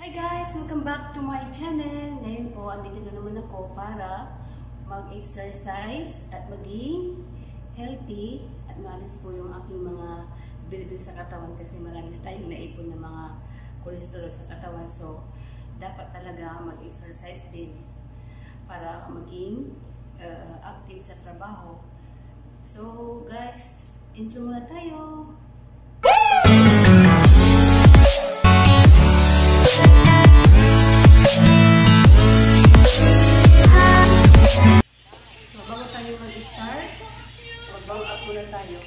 Hi guys! Welcome back to my channel. Ngayon po, andito na naman ako para mag-exercise at maging healthy at maalis po yung aking mga bilbil sa katawan kasi marami na tayong naipon na mga cholesterol sa katawan. So, dapat talaga mag-exercise din para maging active sa trabaho. So, guys, intro muna tayo. Bago tayo mag-start, mag-warm up muna tayo.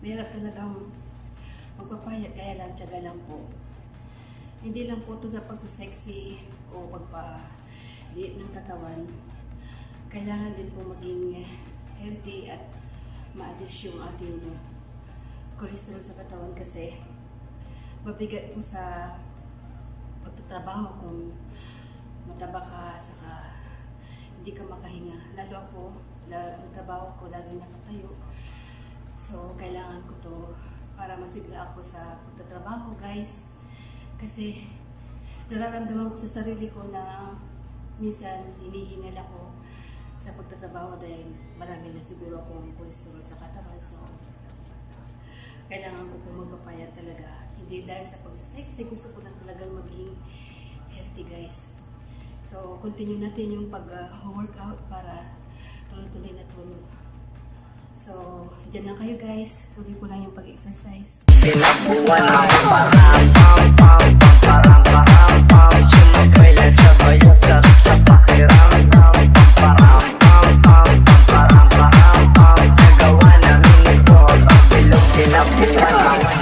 Mahirap talagang magpapayat, kaya lang, tiyaga lang po. Hindi lang po ito sa pagsasexy o pagpa-liit ng katawan. Kailangan din po maging healthy at maalis yung ating cholesterol sa katawan kasi mabigat po sa pagtatrabaho kung mataba ka saka hindi ka makahinga. Lalo ako, ang trabaho ko laging nakatayo. So, kailangan ko to para masigla ako sa pagtatrabaho, guys. Kasi nararamdaman ko sa sarili ko na minsan hinihingal ako sa pagtatrabaho dahil marami na siguro akong cholesterol sa katawan. So, kailangan ko po magpapayat talaga. Hindi dahil sa pagsasexy, gusto ko lang talagang maging healthy, guys. So, continue natin yung pag-workout para tuloy-tuloy na tulog. So, dyan lang kayo, guys. Tuloy ko lang yung pag-exercise.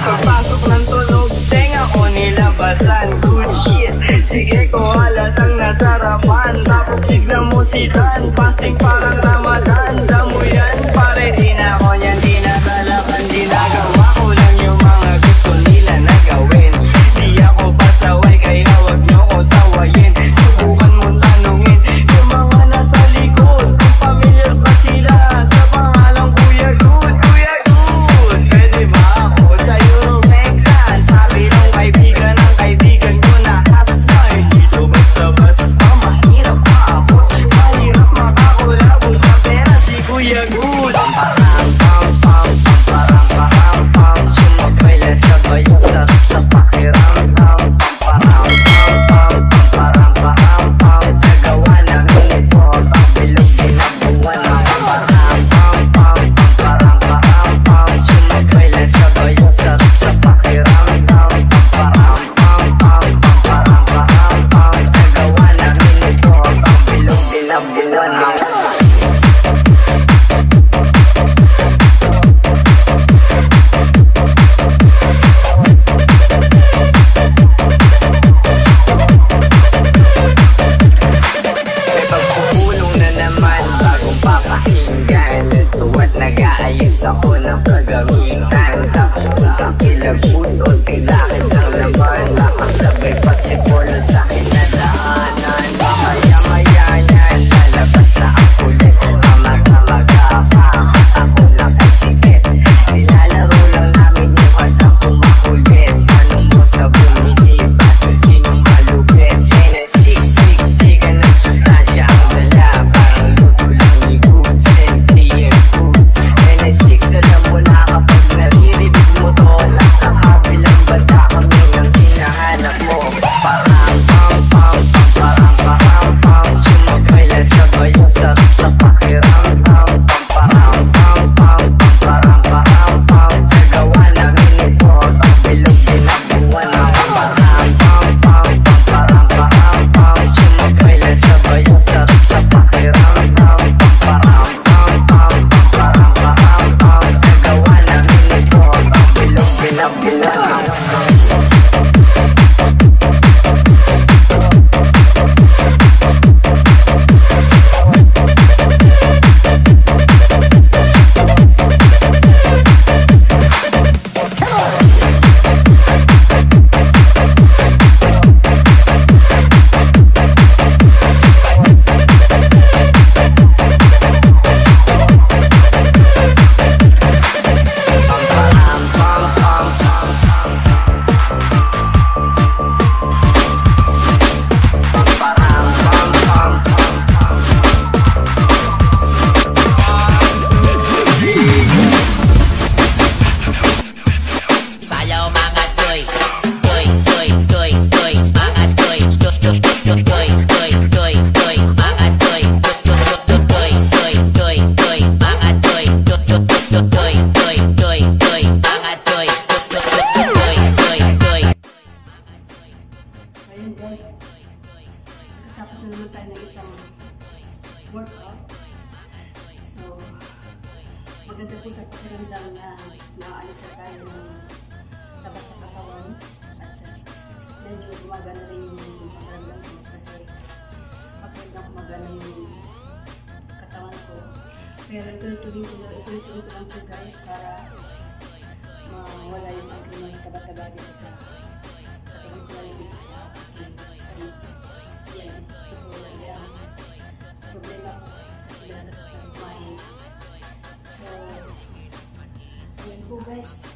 Pagpasok ng tulog, tenga ko nilabasan. Good shit, sige ko halatang nasarapan. Tapos tignan mo si Dan, fasting parang Ramadan. Damo yan, pare di na ako yan, di na talakan. Ginagawa ko lang yung mga gusto nila na gawin. Di ako pasaway, kaya wag nyo ko sawayin. Subukan mong tanungin yung mga nasa likod, kung familiar ba sila sa pangalang Kuya Good. Kuya Good, pwede ba ako sa'yo rumektan? Sabi ng kaibigan ng kaibigan ko na hasta. Hindi to basta-basta, mahirap pa ako. Mahirap makakulabo sa pera si Kuya Good. Sumabay lang sabay, sarap sa pakiramdam. Nagawa namin ito, ang bilog ginabuan. Sumabay lang sabay, sarap sa pakiramdam. Nagawa namin ito, ang bilog ginabuan. May pagpupulong na naman bagong papakinggan. Tuwa't nag-aayos ako ng kagamitan. Tapos punta kilagpun o tilakit ng laman. Nakasabay pa si Polo sa akin na daanan. Mamaya-maya yan, lalabas na ang kulit. Mamag-amaga pa, ako nakasikit. Nilalaro lang namin yung hatang kumakulit. Tanong mo sa bumili, ba't sinong malupit? Siksiksikan ng sustansya ang dala. Parang luto lang ni Good, sentient food. NS6, alam mo na kapag naririnig mo to, nasa kabilang banda kami ng hinahanap mo. Sumabay lang sabay, sarap sa pakiramdam. Nagawa namin ito, ang bilog ginabuan. Sumabay lang sabay, sarap sa pakiramdam. Nagawa namin ito, ang bilog ginabuan. Sayaw mga toy, toy, toy, toy, toy, mga toy, toy, toy, toy, toy, toy, toy, mga toy, toy, toy, toy, toy, toy, mga toy, toy, toy, toy, toy, toy, toy, mga toy, toy, toy, toy, toy. So, ayun, guys. Tapos na naman tayo ng isang workout. So, maganda maganda po sa pakiramdam na naalis na tayo ng taba sa katawan at medyo gumagana rin yung pakiramdam ko kasi pakiramdam gumagana yung katawan ko. Pero ituloy-tuloy ko lang po guys para mawala yung aking mga taba-taba dito sa katawan ko lang dito sa aking stomach. Yan, ito po yung problema ko kasi lalo sa kumain. So, yan po guys.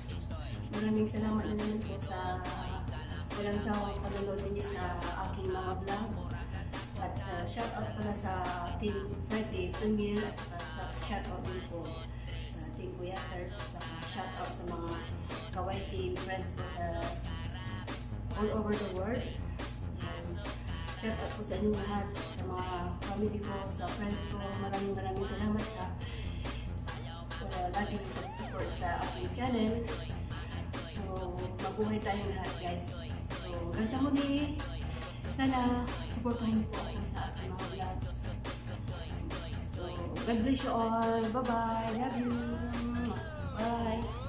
Maraming salamat na naman po sa walang sawang panonood niyo sa aking mga vlog. At shoutout pala sa Team Friday Premier at sa shoutout din po sa Team Kuyakers at shoutout sa mga Kawai Team friends ko sa all over the world. Shoutout po sa inyo lahat, sa mga family ko, sa friends ko. Maraming salamat sa lagi nyo pag-support sa aking channel. So, mabuhay tayong lahat guys. So, hanggang sa muli, sana supportahin po ako sa aking mga vlogs. So, God bless you all. Bye-bye. Love you. Bye.